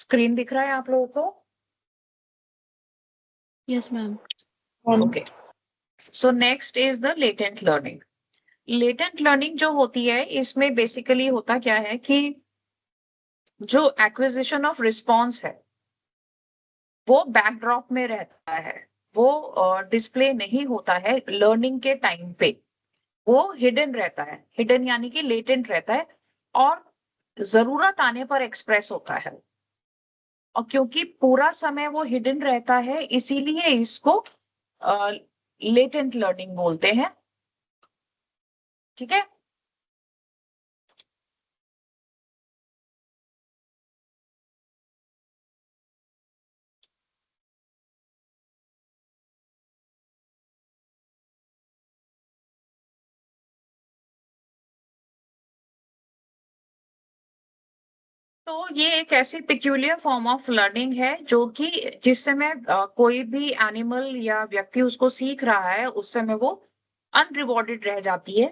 Screen दिख रहा है आप लोगों को? Yes ma'am. Okay, so next is the latent learning. Latent learning जो होती है इसमें बेसिकली होता क्या है कि जो एक्विजिशन ऑफ रिस्पॉन्स है वो बैकड्रॉप में रहता है, वो डिस्प्ले नहीं होता है लर्निंग के टाइम पे, वो हिडन रहता है। हिडन यानी कि लेटेंट रहता है और जरूरत आने पर एक्सप्रेस होता है। और क्योंकि पूरा समय वो हिडन रहता है इसीलिए इसको लेटेंट लर्निंग बोलते हैं। ठीक है। तो ये एक ऐसी पिक्यूलियर फॉर्म ऑफ लर्निंग है जो कि जिस समय कोई भी एनिमल या व्यक्ति उसको सीख रहा है उस समय वो अनरिवॉर्डेड रह जाती है।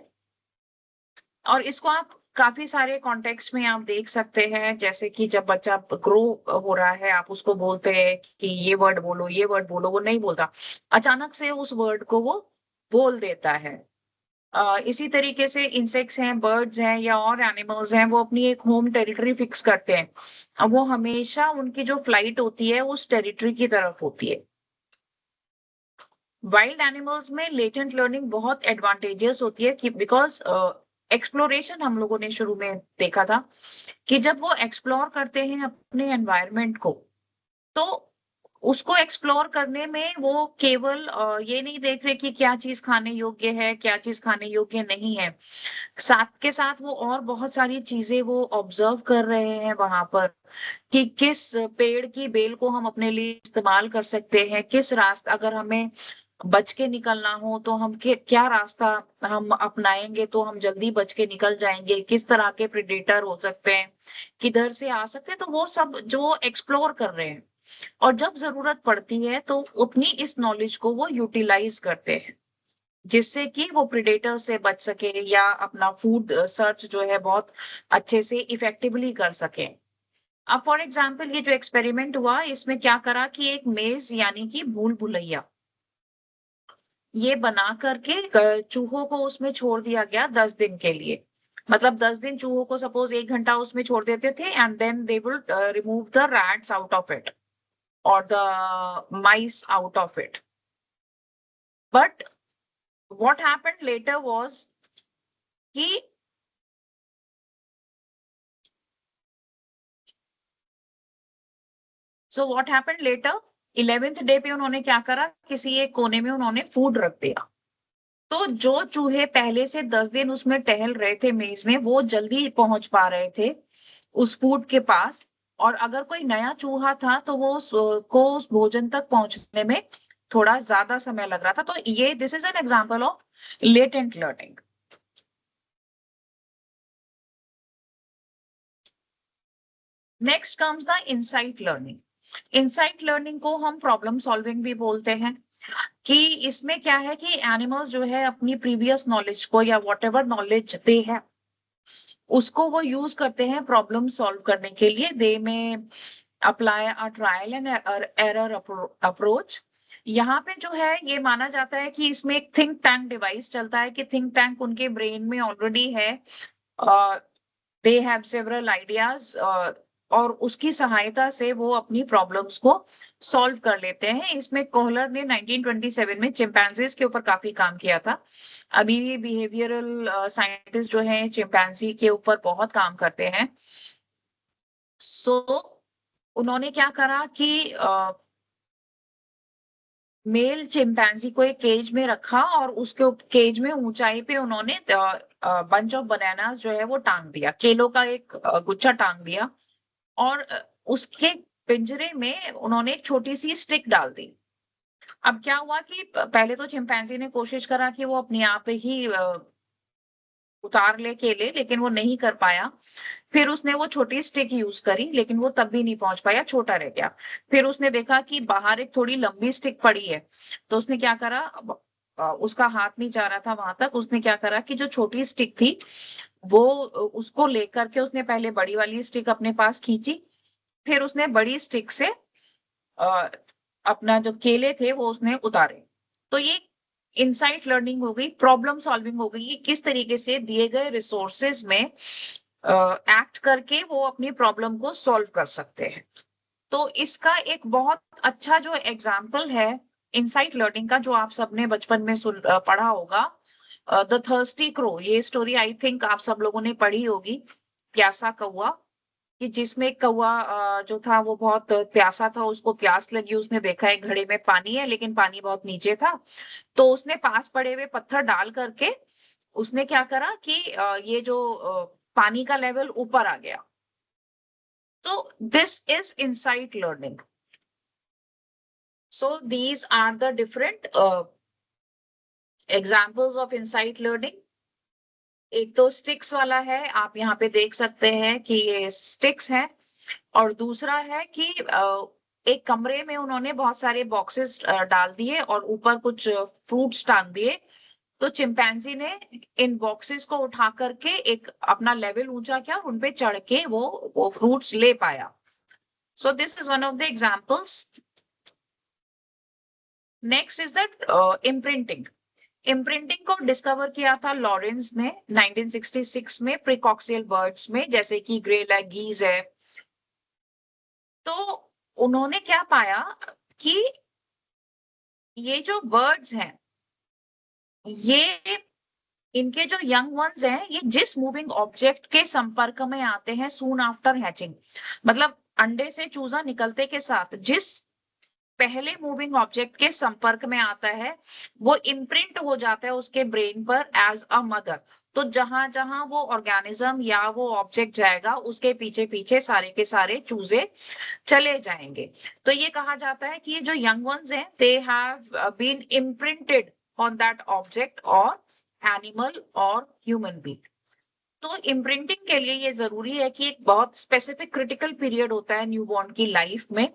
और इसको आप काफी सारे कॉन्टेक्स्ट में आप देख सकते हैं, जैसे कि जब बच्चा ग्रो हो रहा है आप उसको बोलते हैं कि ये वर्ड बोलो, ये वर्ड बोलो, वो नहीं बोलता, अचानक से उस वर्ड को वो बोल देता है। इसी तरीके से इंसेक्ट्स हैं, बर्ड्स हैं या और एनिमल्स हैं, वो अपनी एक होम टेरिटरी फिक्स करते हैं। अब वो हमेशा उनकी जो फ्लाइट होती है उस टेरिटरी की तरफ होती है। वाइल्ड एनिमल्स में लेटेंट लर्निंग बहुत एडवांटेजियस होती है कि बिकॉज एक्सप्लोरेशन हम लोगों ने शुरू में देखा था कि जब वो एक्सप्लोर करते हैं अपने एनवायरनमेंट को, तो उसको एक्सप्लोर करने में वो केवल ये नहीं देख रहे कि क्या चीज खाने योग्य है, क्या चीज खाने योग्य नहीं है। साथ के साथ वो और बहुत सारी चीजें वो ऑब्जर्व कर रहे हैं वहां पर कि किस पेड़ की बेल को हम अपने लिए इस्तेमाल कर सकते हैं, किस रास्ता अगर हमें बच के निकलना हो तो हम क्या रास्ता हम अपनाएंगे तो हम जल्दी बच के निकल जाएंगे, किस तरह के प्रेडेटर हो सकते हैं, किधर से आ सकते हैं, तो वो सब जो एक्सप्लोर कर रहे हैं। और जब जरूरत पड़ती है तो उतनी इस नॉलेज को वो यूटिलाइज करते हैं जिससे कि वो प्रेडेटर से बच सके या अपना फूड सर्च जो है बहुत अच्छे से इफेक्टिवली कर सके। अब फॉर एग्जाम्पल ये जो एक्सपेरिमेंट हुआ इसमें क्या करा कि एक मेज यानी कि भूल भुलैया ये बना करके चूहों को उसमें छोड़ दिया गया 10 दिन के लिए। मतलब 10 दिन चूहों को सपोज 1 घंटा उसमें छोड़ देते थे and then they will remove the rats out of it और the mice out of it. But what happened later was कि so what happened later 11th day पे उन्होंने क्या करा, किसी एक कोने में उन्होंने फूड रख दिया। तो जो चूहे पहले से 10 दिन उसमें टहल रहे थे मेज में वो जल्दी पहुंच पा रहे थे उस फूड के पास। और अगर कोई नया चूहा था तो वो उस भोजन तक पहुंचने में थोड़ा ज्यादा समय लग रहा था। तो ये this is an example of latent learning. Next comes the insight learning. Insight learning को हम प्रॉब्लम सॉल्विंग भी बोलते हैं कि इसमें क्या है कि एनिमल्स जो है अपनी प्रीवियस नॉलेज को या वॉट एवर नॉलेज दे है उसको वो यूज करते हैं प्रॉब्लम सॉल्व करने के लिए। दे में apply a trial and error approach. यहाँ पे जो है ये माना जाता है कि इसमें एक थिंक टैंक डिवाइस चलता है कि थिंक टैंक उनके ब्रेन में ऑलरेडी है, दे हैव सेवरल आइडियाज और उसकी सहायता से वो अपनी प्रॉब्लम्स को सॉल्व कर लेते हैं। इसमें कोहलर ने 1927 में चिंपैंजीज के ऊपर काफी काम किया था। अभी भी बिहेवियरल साइंटिस्ट जो है चिंपैंजी के ऊपर बहुत काम करते हैं। सो उन्होंने क्या करा कि मेल चिंपैंजी को एक केज में रखा और उसके केज में ऊंचाई पे उन्होंने बंच ऑफ बनानास जो है वो टांग दिया, केलों का एक गुच्छा टांग दिया। और उसके पिंजरे में उन्होंने एक छोटी सी स्टिक डाल दी। अब क्या हुआ कि पहले तो चिंपैंजी ने कोशिश करा कि वो अपने आप ही उतार ले केले, लेकिन वो नहीं कर पाया। फिर उसने वो छोटी स्टिक यूज करी लेकिन वो तब भी नहीं पहुंच पाया, छोटा रह गया। फिर उसने देखा कि बाहर एक थोड़ी लंबी स्टिक पड़ी है, तो उसने क्या करा, उसका हाथ नहीं जा रहा था वहां तक, उसने क्या करा कि जो छोटी स्टिक थी वो उसको लेकर के उसने पहले बड़ी वाली स्टिक अपने पास खींची फिर उसने बड़ी स्टिक से अपना जो केले थे वो उसने उतारे। तो ये इनसाइट लर्निंग हो गई, प्रॉब्लम सॉल्विंग हो गई कि किस तरीके से दिए गए रिसोर्सेज में एक्ट करके वो अपनी प्रॉब्लम को सॉल्व कर सकते हैं। तो इसका एक बहुत अच्छा जो एग्जाम्पल है इनसाइट लर्निंग का, जो आप सबने बचपन में पढ़ा होगा, द थर्स्टी क्रो। ये स्टोरी आई थिंक आप सब लोगों ने पढ़ी होगी, प्यासा कौवा, कि जिसमें कौवा जो था वो बहुत प्यासा था, उसको प्यास लगी, उसने देखा है घड़े में पानी है लेकिन पानी बहुत नीचे था, तो उसने पास पड़े हुए पत्थर डाल करके उसने क्या करा कि ये जो पानी का लेवल ऊपर आ गया। तो this is insight learning. So these are the different examples of insight learning. एक तो स्टिक्स वाला है, आप यहाँ पे देख सकते हैं कि ये स्टिक्स है, और दूसरा है कि एक कमरे में उन्होंने बहुत सारे बॉक्सेस डाल दिए और ऊपर कुछ फ्रूट्स टांग दिए। तो चिंपैंजी ने इन बॉक्सेस को उठा करके एक अपना लेवल ऊंचा किया, उन पे चढ़ के वो फ्रूट्स ले पाया। So this is one of the examples. Next is that imprinting. Imprinting को डिस्कवर किया था लॉरेंस ने 1966 में प्रीकॉक्सियल बर्ड्स में, जैसे कि ग्रे लैग गीज है। तो उन्होंने क्या पाया कि ये जो बर्ड्स हैं, ये इनके जो यंग वंस हैं, ये जिस मूविंग ऑब्जेक्ट के संपर्क में आते हैं सून आफ्टर हैचिंग, मतलब अंडे से चूजा निकलते के साथ जिस पहले मूविंग ऑब्जेक्ट के संपर्क में आता है, वो इम्प्रिंट हो जाता है उसके ब्रेन पर एज अ मदर। तो जहां जहां वो ऑर्गेनिज्म या वो ऑब्जेक्ट जाएगा, उसके पीछे पीछे सारे के सारे चूजे चले जाएंगे। तो ये कहा जाता है कि ये जो यंग वंस हैं, they have been imprinted on that object और एनिमल और ह्यूमन बीइंग। तो इम्प्रिंटिंग के लिए ये जरूरी है कि एक बहुत स्पेसिफिक क्रिटिकल पीरियड होता है न्यूबॉर्न की लाइफ में,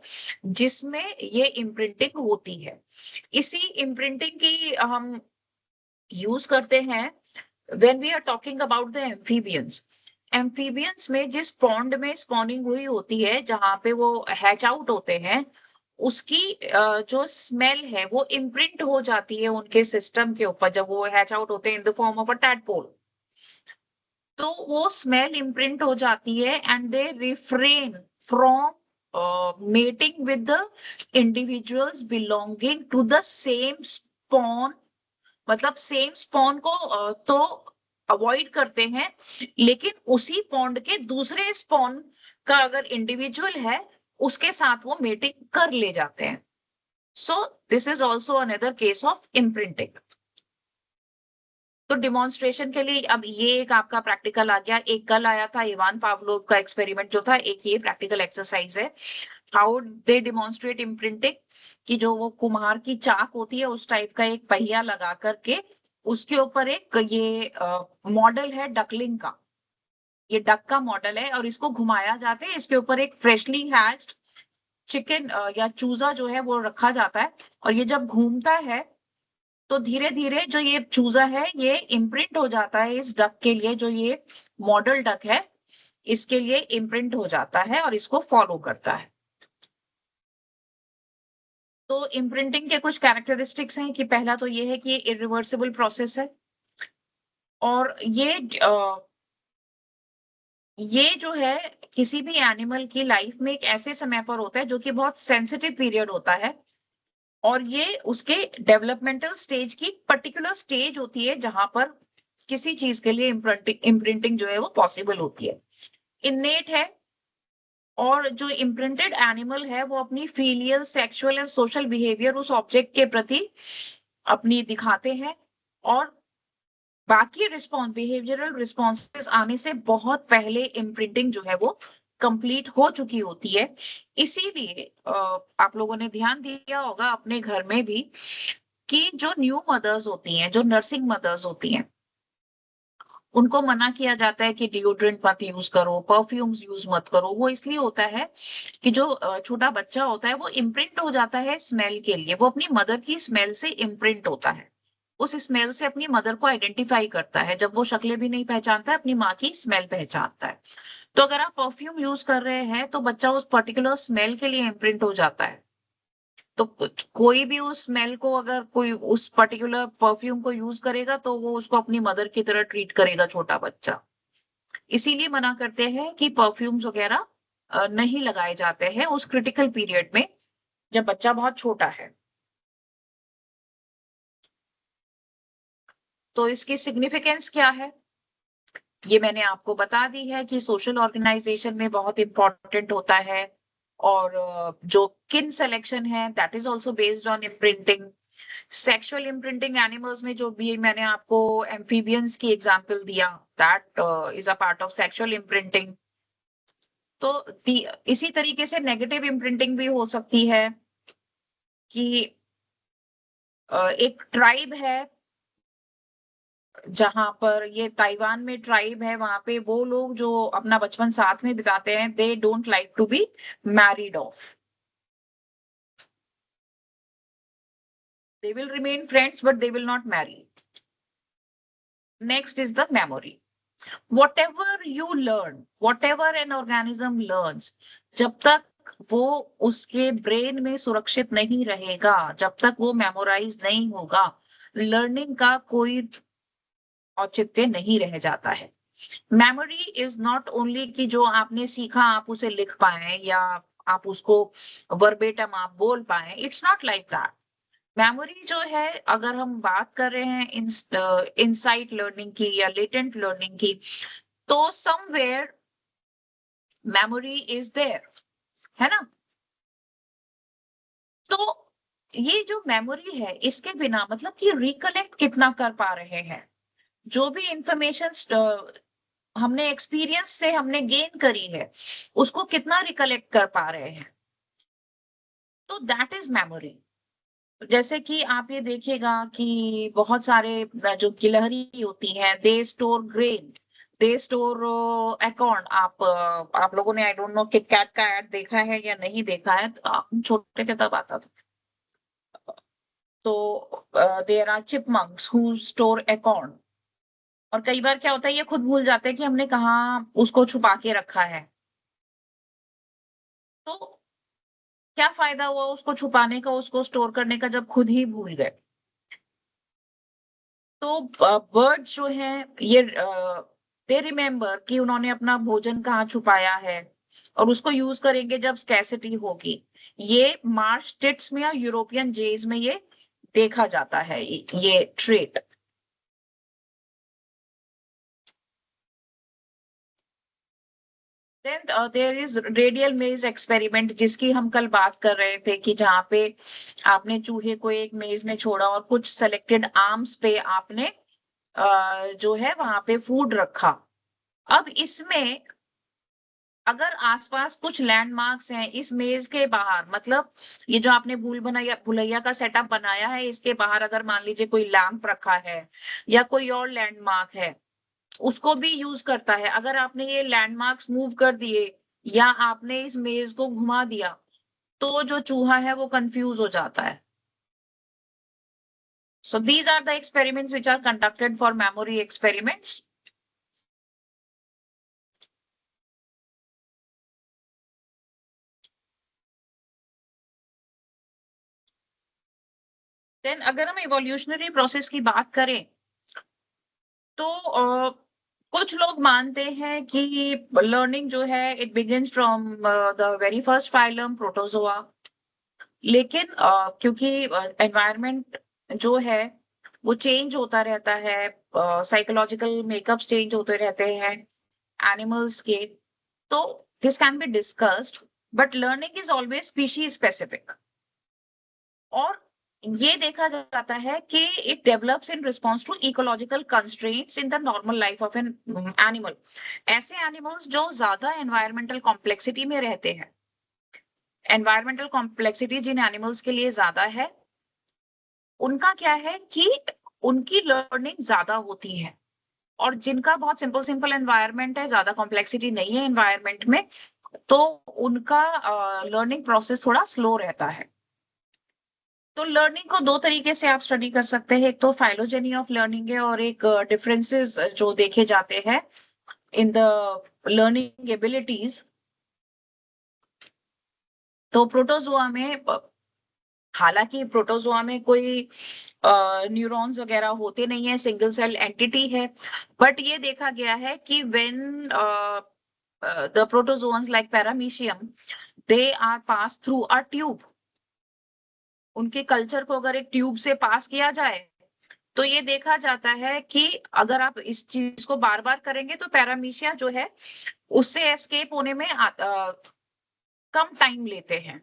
जिसमें ये इम्प्रिंटिंग होती है। इसी इम्प्रिंटिंग की हम यूज करते हैं when we are talking about the amphibians. Amphibians में जिस पॉन्ड में स्पॉनिंग हुई होती है, जहां पे वो हैच आउट होते हैं, उसकी जो स्मेल है वो इम्प्रिंट हो जाती है उनके सिस्टम के ऊपर, जब वो हैच आउट होते हैं in the form of a tadpole. तो वो स्मेल इम्प्रिंट हो जाती है and they refrain from mating with the individuals belonging to the same spawn. मतलब सेम स्पॉन को तो अवॉइड करते हैं, लेकिन उसी पॉन्ड के दूसरे स्पॉन का अगर इंडिविजुअल है, उसके साथ वो मेटिंग कर ले जाते हैं। So this is also another case of imprinting. तो डिमॉन्स्ट्रेशन के लिए अब ये एक आपका प्रैक्टिकल आ गया, एक कल आया था इवान पावलोव का एक्सपेरिमेंट जो था, एक ये प्रैक्टिकल एक्सरसाइज है। हाउ दे डिमॉन्स्ट्रेट इम्प्रिंटिंग, कि जो वो कुम्हार की चाक होती है उस टाइप का एक पहिया लगा करके उसके ऊपर एक ये मॉडल है डकलिंग का, ये डक का मॉडल है, और इसको घुमाया जाता है, इसके ऊपर एक फ्रेशली हैच्ड चिकन या चूजा जो है वो रखा जाता है, और ये जब घूमता है तो धीरे धीरे जो ये चूजा है ये इम्प्रिंट हो जाता है इस डक के लिए, जो ये मॉडल डक है इसके लिए इम्प्रिंट हो जाता है और इसको फॉलो करता है। तो इम्प्रिंटिंग के कुछ कैरेक्टरिस्टिक्स हैं कि पहला तो ये है कि ये इरिवर्सिबल प्रोसेस है, और ये जो है किसी भी एनिमल की लाइफ में एक ऐसे समय पर होता है जो कि बहुत सेंसिटिव पीरियड होता है, और ये उसके डेवलपमेंटल स्टेज की पर्टिकुलर स्टेज होती है जहां पर किसी चीज के लिए इम्प्रिंटिंग जो है वो पॉसिबल होती है, इन्नेट है। और जो इम्प्रिंटेड एनिमल है वो अपनी filial, sexual and social behaviour उस ऑब्जेक्ट के प्रति अपनी दिखाते हैं, और बाकी रिस्पॉन्स, बिहेवियरल रिस्पॉन्सेस आने से बहुत पहले इम्प्रिंटिंग जो है वो कंप्लीट हो चुकी होती है। इसीलिए आप लोगों ने ध्यान दिया होगा अपने घर में भी कि जो न्यू मदर्स होती हैं, जो नर्सिंग मदर्स होती हैं, उनको मना किया जाता है कि डिओड्रेंट मत यूज करो, परफ्यूम्स यूज मत करो। वो इसलिए होता है कि जो छोटा बच्चा होता है वो इम्प्रिंट हो जाता है स्मेल के लिए, वो अपनी मदर की स्मेल से इम्प्रिंट होता है। उस स्मेल से अपनी मदर को आइडेंटिफाई करता है। जब वो शक्लें भी नहीं पहचानता है, अपनी माँ की स्मेल पहचानता है। तो अगर आप परफ्यूम यूज कर रहे हैं तो बच्चा उस पर्टिकुलर स्मेल के लिए इम्प्रिंट हो जाता है। तो कोई भी उस स्मेल को, अगर कोई उस पर्टिकुलर परफ्यूम को यूज करेगा तो वो उसको अपनी मदर की तरह ट्रीट करेगा, छोटा बच्चा। इसीलिए मना करते हैं कि परफ्यूम्स वगैरह नहीं लगाए जाते हैं उस क्रिटिकल पीरियड में, जब बच्चा बहुत छोटा है। तो इसकी सिग्निफिकेंस क्या है, ये मैंने आपको बता दी है कि सोशल ऑर्गेनाइजेशन में बहुत इंपॉर्टेंट होता है। और जो किन सिलेक्शन है, that is also based on imprinting. Sexual imprinting animals में जो भी मैंने आपको एम्फीबियंस की एग्जांपल दिया, that is a part of sexual imprinting. तो इसी तरीके से नेगेटिव इम्प्रिंटिंग भी हो सकती है कि एक ट्राइब है, जहां पर ये ताइवान में ट्राइब है, वहां पे वो लोग जो अपना बचपन साथ में बिताते हैं, they don't like to be married off. They will remain friends but they will not marry. Next is the memory. whatever you learn, whatever an organism learns, जब तक वो उसके ब्रेन में सुरक्षित नहीं रहेगा, जब तक वो मेमोराइज नहीं होगा, लर्निंग का कोई औचित्य नहीं रह जाता है। मेमोरी इज नॉट ओनली कि जो आपने सीखा आप उसे लिख पाए या आप उसको वर्बेटम आप बोल पाए, it's not like that. Memory जो है, अगर हम बात कर रहे हैं इनसाइट लर्निंग की या लेटेंट लर्निंग की, तो समवेयर मेमोरी इज देयर, है ना। तो ये जो मेमोरी है, इसके बिना मतलब कि रिकलेक्ट कितना कर पा रहे हैं, जो भी इंफॉर्मेशन हमने एक्सपीरियंस से हमने गेन करी है, उसको कितना रिकलेक्ट कर पा रहे हैं, तो दैट इज मेमोरी। जैसे कि आप ये देखिएगा कि बहुत सारे जो गिलहरी होती हैं, they store grain, they store अकॉर्न। आप लोगों ने, आई डोंट नो, किटकैट का ऐड देखा है या नहीं देखा है, तो हम छोटे थे तब आता था। तो there are chipmunks who store acorn. और कई बार क्या होता है, ये खुद भूल जाते हैं कि हमने कहाँ उसको छुपा के रखा है। तो क्या फायदा हुआ उसको छुपाने का, उसको स्टोर करने का, जब खुद ही भूल गए। तो बर्ड्स जो हैं, ये दे रिमेम्बर कि उन्होंने अपना भोजन कहाँ छुपाया है, और उसको यूज करेंगे जब स्कैसिटी होगी। ये मार्श टिट्स में या यूरोपियन जेज में ये देखा जाता है, ये trait. Then there is radial maze experiment, जिसकी हम कल बात कर रहे थे, कि जहाँ पे आपने चूहे को एक मेज में छोड़ा और कुछ सेलेक्टेड आर्म्स पे आपने जो है वहां पे फूड रखा। अब इसमें अगर आसपास कुछ लैंडमार्क्स हैं इस मेज के बाहर, मतलब ये जो आपने भूल भुलैया भुलैया का सेटअप बनाया है, इसके बाहर अगर मान लीजिए कोई लैंप रखा है या कोई और लैंडमार्क है, उसको भी यूज करता है। अगर आपने ये लैंडमार्क्स मूव कर दिए या आपने इस मेज को घुमा दिया, तो जो चूहा है वो कंफ्यूज हो जाता है। So these are the experiments which are conducted for memory experiments. Then अगर हम evolutionary process की बात करें, तो कुछ लोग मानते हैं कि लर्निंग जो है, it begins from the very first phylum protozoa. लेकिन क्योंकि एनवायरनमेंट जो है वो चेंज होता रहता है, साइकोलॉजिकल मेकअप्स चेंज होते रहते हैं एनिमल्स के, तो this can be discussed, but learning is always species specific. और ये देखा जाता है कि it develops in response to ecological constraints in the normal life of an animal. ऐसे एनिमल्स जो ज्यादा एनवायरमेंटल कॉम्प्लेक्सिटी में रहते हैं, एनवायरमेंटल कॉम्प्लेक्सिटी जिन एनिमल्स के लिए ज्यादा है, उनका क्या है कि उनकी लर्निंग ज्यादा होती है। और जिनका बहुत सिंपल सिंपल एनवायरनमेंट है, ज्यादा कॉम्प्लेक्सिटी नहीं है एनवायरनमेंट में, तो उनका लर्निंग प्रोसेस थोड़ा स्लो रहता है। तो लर्निंग को दो तरीके से आप स्टडी कर सकते हैं, एक तो फाइलोजेनी ऑफ लर्निंग है और एक डिफरेंसेस जो देखे जाते हैं इन द लर्निंग एबिलिटीज। तो प्रोटोजोआ में हालांकि प्रोटोजोआ में कोई न्यूरॉन्स वगैरह होते नहीं है, सिंगल सेल एंटिटी है, बट ये देखा गया है कि when the protozoans like paramecium they are pass through a tube, उनके कल्चर को अगर एक ट्यूब से पास किया जाए तो ये देखा जाता है कि अगर आप इस चीज को बार बार करेंगे तो पैरामीशिया जो है उससे एस्केप होने में कम टाइम लेते हैं।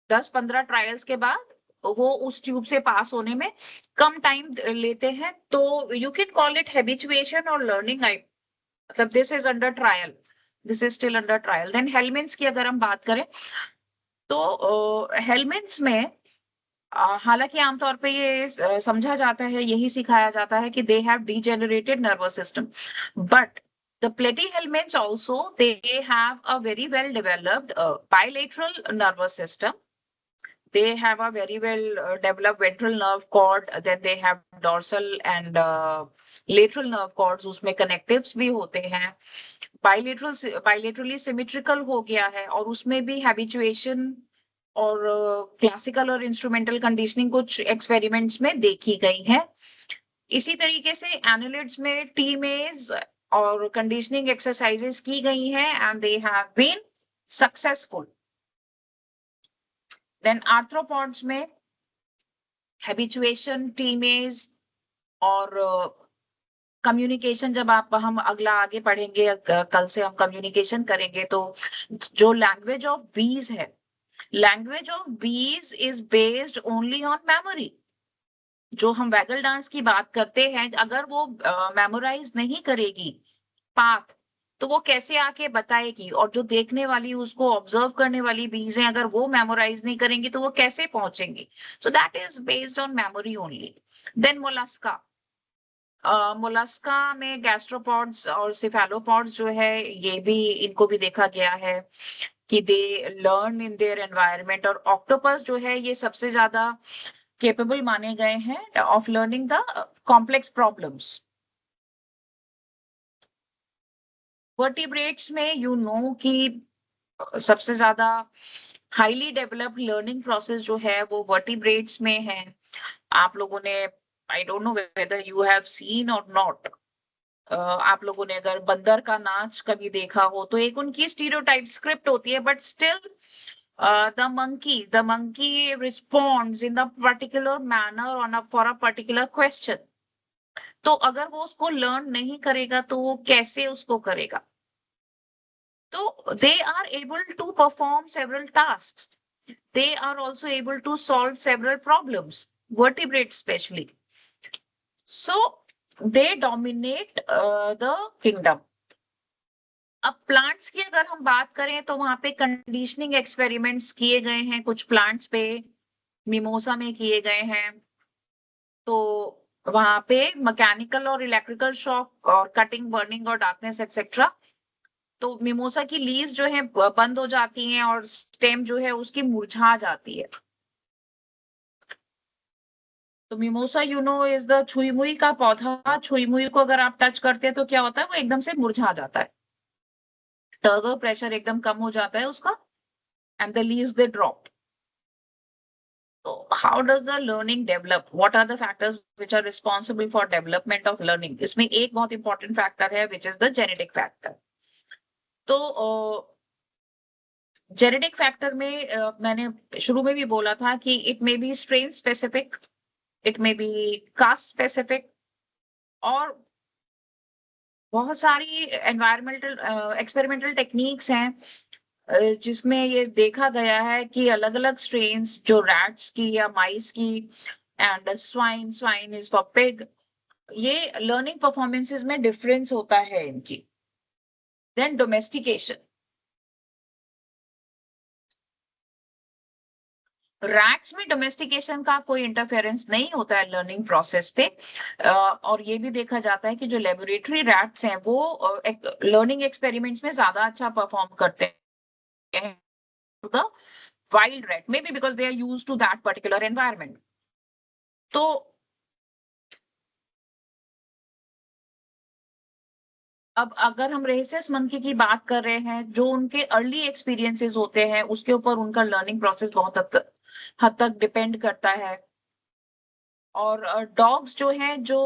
10-15 ट्रायल्स के बाद वो उस ट्यूब से पास होने में कम टाइम लेते हैं। तो you can call it habituation और लर्निंग, आई मतलब this is under trial, this is still under trial. Then helminths की अगर हम बात करें तो हेलमिन्स में हालांकि आमतौर पे ये समझा जाता है, यही सिखाया जाता है कि they have degenerated nervous system, but the platyhelminths also they have a very well developed bilateral nervous system. They have a very well developed ventral nerve cord, then they have dorsal and lateral nerve cords, उसमें connectives भी होते हैं। bilaterally symmetrical हो गया है और उसमें भी habituation और क्लासिकल और इंस्ट्रूमेंटल कंडीशनिंग कुछ एक्सपेरिमेंट्स में देखी गई है। इसी तरीके से एनालिड्स में टीमेज और कंडीशनिंग एक्सरसाइजेस की गई हैं and they have been successful. Then arthropods में हैबिचुएशन, टीमेज और कम्युनिकेशन, जब हम अगला आगे पढ़ेंगे, कल से हम कम्युनिकेशन करेंगे, तो जो लैंग्वेज ऑफ बीज है, लैंग्वेज ऑफ बीज is based only on memory. जो हम वैगल डांस की बात करते हैं, अगर वो मेमोराइज नहीं करेगी पाथ तो वो कैसे आके बताएगी, और जो देखने वाली, उसको ऑब्जर्व करने वाली बीज हैं, अगर वो मेमोराइज नहीं करेंगी तो वो कैसे पहुंचेंगी। तो that is based on memory only. Then mollusca, mollusca में गैस्ट्रोपॉड्स और सिफेलोपॉड्स जो है, ये भी, इनको भी देखा गया है कि they learn in their environment. और ऑक्टोपस जो है, ये सबसे ज्यादा केपेबल माने गए हैं of learning the complex problems. Vertebrates में यू नो कि सबसे ज्यादा हाईली डेवलप्ड लर्निंग प्रोसेस जो है वो वर्टिब्रेट्स में है। आप लोगों ने, I don't know whether you have seen और नॉट, आप लोगों ने अगर बंदर का नाच कभी देखा हो तो एक उनकी स्टीरियोटाइप स्क्रिप्ट होती है, but still the monkey responds in the particular manner on a for a particular question। तो अगर वो उसको लर्न नहीं करेगा तो वो कैसे उसको करेगा। तो they are able to perform several tasks, they are also able to solve several problems, vertebrates especially, so they dominate the kingdom। अब प्लांट्स की अगर हम बात करें तो वहां पे कंडीशनिंग एक्सपेरिमेंट्स किए गए हैं, कुछ प्लांट्स पे मिमोसा में किए गए हैं। तो वहां पे मैकेनिकल और इलेक्ट्रिकल शॉक और कटिंग, बर्निंग और डार्कनेस एक्सेट्रा। तो मिमोसा की लीव्स जो है बंद हो जाती हैं और स्टेम जो है उसकी मुरझा जाती है। तो मिमोसा इज द छुई मुई का पौधा। छुई मुई को अगर आप टच करते हैं तो क्या होता है, वो एकदम से मुरझा जाता है, टर्गो प्रेशर एकदम कम हो जाता है उसका, and the leaves they drop. So how does the learning develop? What are the factors which are responsible for development of learning? इसमें एक बहुत important factor है which is the genetic factor। तो जेनेटिक फैक्टर में मैंने शुरू में भी बोला था कि it may be strain specific, it may be caste specific, और बहुत सारी एनवायरमेंटल एक्सपेरिमेंटल टेक्निक्स हैं जिसमें ये देखा गया है कि अलग अलग स्ट्रेन्स, जो रैट्स की या माइस की, and swine is for pig, ये लर्निंग परफॉर्मेंसेस में डिफरेंस होता है इनकी। देन डोमेस्टिकेशन, रैट्स में डोमेस्टिकेशन का कोई इंटरफेरेंस नहीं होता है लर्निंग प्रोसेस पे। और ये भी देखा जाता है कि जो लेबोरेटरी रैट्स हैं वो लर्निंग एक्सपेरिमेंट्स में ज्यादा अच्छा परफॉर्म करते हैं the wild rat, maybe because they are used to that particular environment. तो अब अगर हम रेहेसिस मंकी की बात कर रहे हैं, जो उनके अर्ली एक्सपीरियंसेस होते हैं, उसके ऊपर उनका लर्निंग प्रोसेस बहुत हद तक डिपेंड करता है। और डॉग्स जो हैं, जो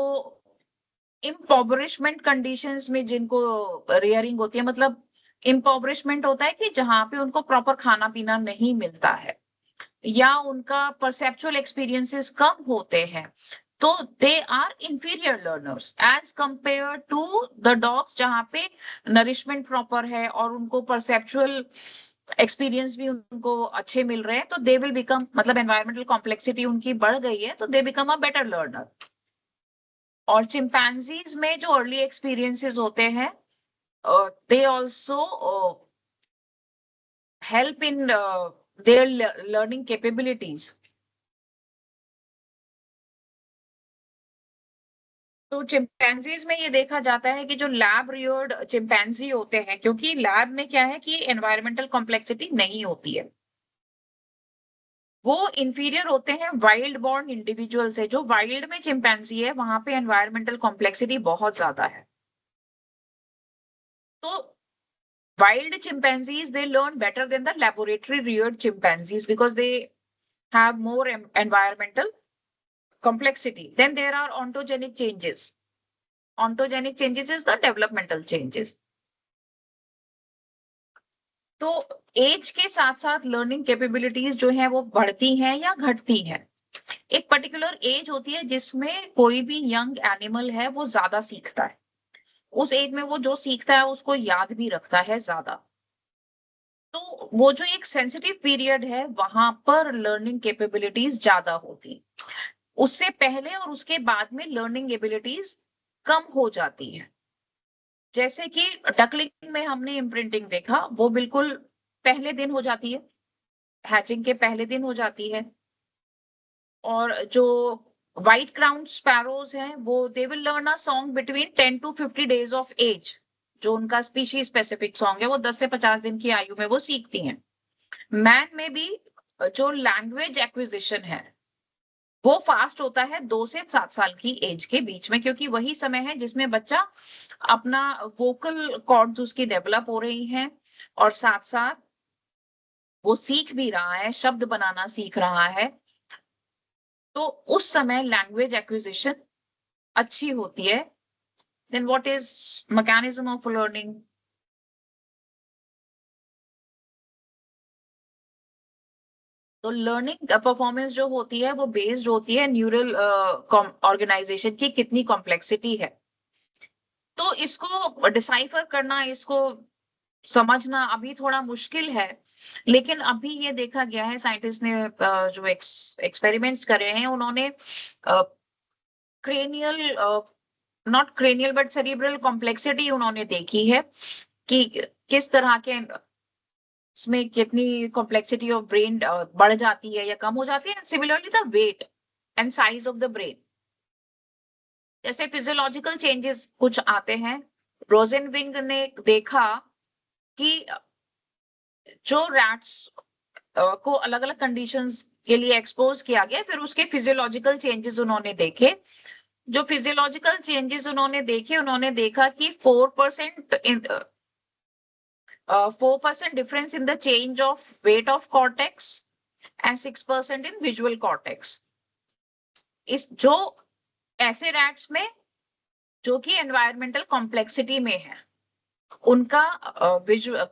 इम्पॉवरिशमेंट कंडीशंस में जिनको रेयरिंग होती है, मतलब इम्पॉवरिशमेंट होता है कि जहाँ पे उनको प्रॉपर खाना-पीना नहीं मिलता है या उनका परसेप्चुअल एक्सपीरियंसेस कम होते हैं, तो they are inferior learners as compare to the dogs जहाँ पे नरिशमेंट प्रॉपर है और उनको परसेप्चुअल एक्सपीरियंस भी उनको अच्छे मिल रहे हैं, तो दे विल बिकम, मतलब एनवायरमेंटल कॉम्प्लेक्सिटी उनकी बढ़ गई है, तो they become a better learner. और चिंपैंजीज में जो अर्ली एक्सपीरियंसेस होते हैं, they also help in their learning capabilities. तो चिंपैंजीज में ये देखा जाता है कि जो लैब रियर्ड चिंपैंजी होते हैं, क्योंकि लैब में क्या है कि एनवायरमेंटल कॉम्प्लेक्सिटी नहीं होती है, वो इंफीरियर होते हैं वाइल्ड बॉर्न इंडिविजुअल से। जो वाइल्ड में चिंपैंजी है, वहां पे एनवायरमेंटल कॉम्प्लेक्सिटी बहुत ज्यादा है। तो wild chimpanzees, they learn better than the laboratory reared chimpanzees because they have more environmental complexity. Then there are ontogenic changes. Ontogenic changes is the developmental changes. तो as के साथ साथ लर्निंग कैपेबिलिटीज जो है वो बढ़ती हैं या घटती हैं। एक पर्टिकुलर एज होती है जिसमें कोई भी यंग एनिमल है वो ज्यादा सीखता है। उस एज में वो जो सीखता है उसको याद भी रखता है ज्यादा। तो वो जो एक सेंसिटिव पीरियड है, वहां पर लर्निंग कैपेबिलिटीज ज्यादा होती। उससे पहले और उसके बाद में लर्निंग एबिलिटीज कम हो जाती है। जैसे कि डकलिंग में हमने इम्प्रिंटिंग देखा, वो बिल्कुल पहले दिन हो जाती है, हैचिंग के पहले दिन हो जाती है। और जो व्हाइट क्राउन स्पैरोज हैं, वो they will learn a song between 10 to 50 days of age. जो उनका स्पीशीज स्पेसिफिक सॉन्ग है, वो 10 से 50 दिन की आयु में वो सीखती हैं। मैन में भी जो लैंग्वेज एक्विजिशन है, वो फास्ट होता है 2 से 7 साल की एज के बीच में, क्योंकि वही समय है जिसमें बच्चा अपना वोकल कॉर्ड्स उसकी डेवलप हो रही हैं और साथ साथ वो सीख भी रहा है, शब्द बनाना सीख रहा है। तो उस समय लैंग्वेज एक्विजिशन अच्छी होती है। Then what is mechanism of learning? तो लर्निंग परफॉर्मेंस जो होती है वो बेस्ड होती है न्यूरल ऑर्गेनाइजेशन की कितनी कॉम्प्लेक्सिटी है। तो इसको डिसाइफर करना, इसको समझना अभी थोड़ा मुश्किल है। लेकिन अभी ये देखा गया है, साइंटिस्ट ने जो एक्सपेरिमेंट्स करे हैं, उन्होंने cranial, not cranial but cerebral complexity उन्होंने देखी है कि किस तरह के इसमें कितनी कॉम्प्लेक्सिटी ऑफ ब्रेन बढ़ जाती है या कम हो जाती है। Similarly the weight and size of the brain, जैसे फिजियोलॉजिकल चेंजेस कुछ आते हैं। रोजेनविंग ने देखा कि जो रैट्स को अलग अलग कंडीशंस के लिए एक्सपोज किया गया, फिर उसके फिजियोलॉजिकल चेंजेस उन्होंने देखे। जो फिजियोलॉजिकल चेंजेस उन्होंने देखे, उन्होंने देखा कि 4% इन 4% difference in the change of weight of cortex and 6% in visual cortex. इस जो ऐसे रैट्स में जो कि एनवायरमेंटल कॉम्प्लेक्सिटी में है, उनका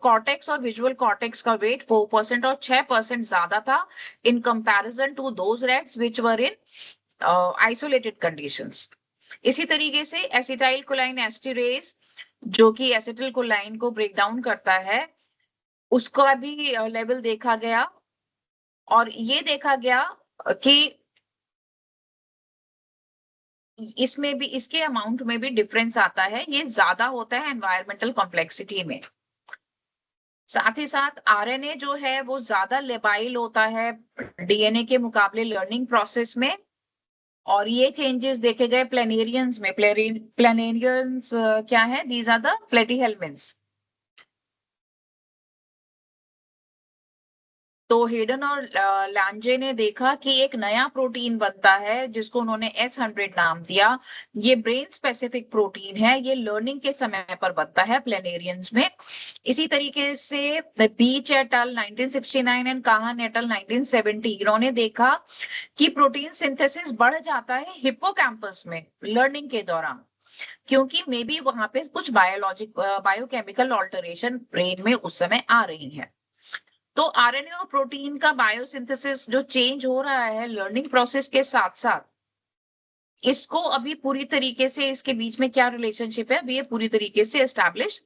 कॉर्टेक्स और विजुअल कॉर्टेक्स का वेट 4% और 6% ज्यादा था in comparison to those rats which were in isolated conditions. इसी तरीके से एसिटाइल कोलाइन एस्टिरेज, जो कि एसिटिल कोलाइन को ब्रेक डाउन करता है, उसका भी लेवल देखा गया। और ये देखा गया कि इसमें भी, इसके अमाउंट में भी डिफरेंस आता है, ये ज्यादा होता है एनवायरमेंटल कॉम्प्लेक्सिटी में। साथ ही साथ आरएनए जो है वो ज्यादा लेबाइल होता है डीएनए के मुकाबले लर्निंग प्रोसेस में। और ये चेंजेस देखे गए प्लेनेरियंस में। प्लेनेरियंस क्या है? These are the platyhelminths. तो हेडन और लैंजे ने देखा कि एक नया प्रोटीन बनता है जिसको उन्होंने S100 नाम दिया। ये ब्रेन स्पेसिफिक प्रोटीन है, ये लर्निंग के समय पर बनता है प्लेनेरियंस में। इसी तरीके से Beach et al 1969 and Kahn et al 1970 इन्होंने देखा कि प्रोटीन सिंथेसिस बढ़ जाता है हिप्पोकैम्पस में लर्निंग के दौरान, क्योंकि मे बी वहां पे कुछ बायोकेमिकल ऑल्टरेशन ब्रेन में उस समय आ रही है। तो आरएनए और प्रोटीन का बायोसिंथेसिस जो चेंज हो रहा है लर्निंग प्रोसेस के साथ साथ, इसको अभी पूरी तरीके से इसके बीच में क्या रिलेशनशिप है अभी ये पूरी तरीके से एस्टैब्लिश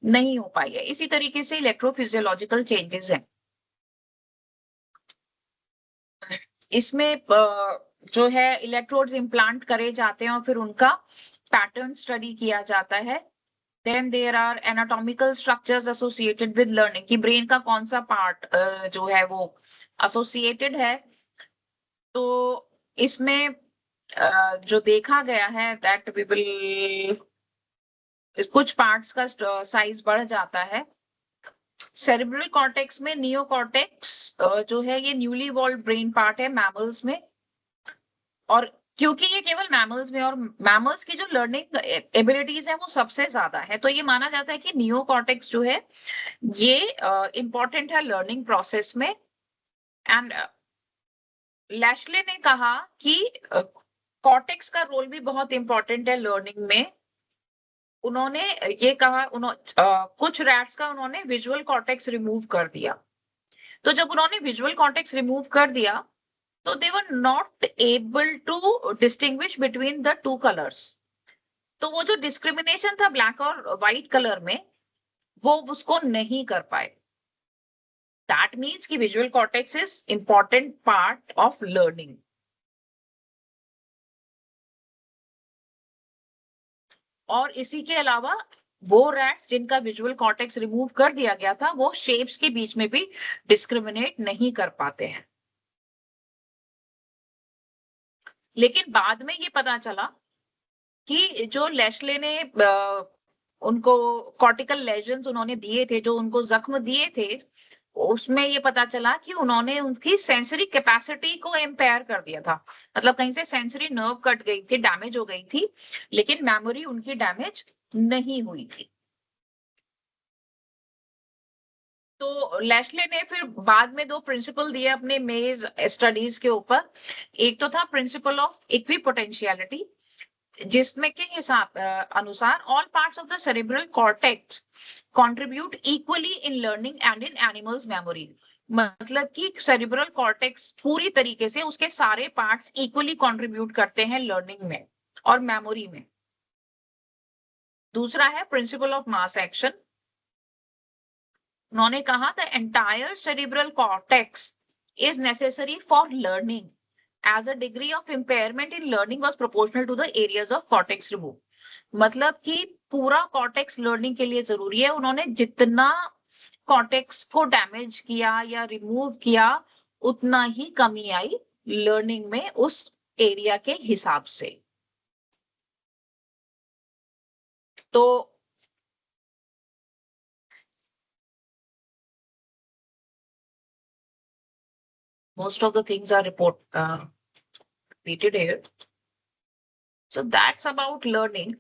नहीं हो पाई है। इसी तरीके से इलेक्ट्रोफिजियोलॉजिकल चेंजेस हैं इसमें, जो है इलेक्ट्रोड्स इम्प्लांट करे जाते हैं और फिर उनका पैटर्न स्टडी किया जाता है। Then there are anatomical structures associated with learning कि ब्रेन का कौन सा पार्ट जो है वो एसोसिएटेड है। तो इसमें जो देखा गया है दैट वी विल कुछ पार्ट्स का साइज बढ़ जाता है। सेरेब्रल कॉर्टेक्स में नियोकॉर्टेक्स जो है ये न्यूली इवॉल्व्ड ब्रेन पार्ट है मैमल्स में, और क्योंकि ये केवल मैमल्स में और मैमल्स की जो लर्निंग एबिलिटीज है वो सबसे ज्यादा है, तो ये माना जाता है कि नियोकॉर्टेक्स जो है ये इंपॉर्टेंट है लर्निंग प्रोसेस में। एंड लैशले ने कहा कि कॉर्टेक्स का रोल भी बहुत इंपॉर्टेंट है लर्निंग में। उन्होंने ये कहा कुछ रैट्स का उन्होंने विजुअल कॉर्टेक्स रिमूव कर दिया। तो जब उन्होंने विजुअल कॉर्टेक्स रिमूव कर दिया तो they were not able to distinguish between the two colours. तो वो जो डिस्क्रिमिनेशन था ब्लैक और व्हाइट कलर में वो उसको नहीं कर पाए। दैट मीन्स कि visual cortex is important part of learning. और इसी के अलावा वो रैट्स जिनका विजुअल कॉर्टेक्स रिमूव कर दिया गया था वो शेप्स के बीच में भी डिस्क्रिमिनेट नहीं कर पाते हैं। लेकिन बाद में ये पता चला कि जो लेशले ने उनको कॉर्टिकल लेजन्स उन्होंने दिए थे, जो उनको जख्म दिए थे, उसमें ये पता चला कि उन्होंने उनकी सेंसरी कैपेसिटी को इम्पेयर कर दिया था। मतलब कहीं से सेंसरी नर्व कट गई थी, डैमेज हो गई थी, लेकिन मेमोरी उनकी डैमेज नहीं हुई थी। तो लैशले ने फिर बाद में दो प्रिंसिपल दिए अपने मेज स्टडीज के ऊपर। एक तो था प्रिंसिपल ऑफ इक्विपोटेंशियलिटी, जिसमें के हिसाब अनुसार all parts of the cerebral cortex contribute equally in learning and in animals memory. मतलब कि सेरेब्रल कॉर्टेक्स पूरी तरीके से उसके सारे पार्ट्स इक्वली कंट्रीब्यूट करते हैं लर्निंग में और मेमोरी में। दूसरा है प्रिंसिपल ऑफ मास एक्शन। उन्होंने कहा the entire cerebral cortex is necessary for learning as a degree of impairment in learning was proportional to the areas of cortex remove। मतलब कि पूरा कॉर्टेक्स लर्निंग के लिए जरूरी है, उन्होंने जितना कॉर्टेक्स को डैमेज किया या रिमूव किया उतना ही कमी आई लर्निंग में उस एरिया के हिसाब से। तो most of the things are repeated here, so that's about learning।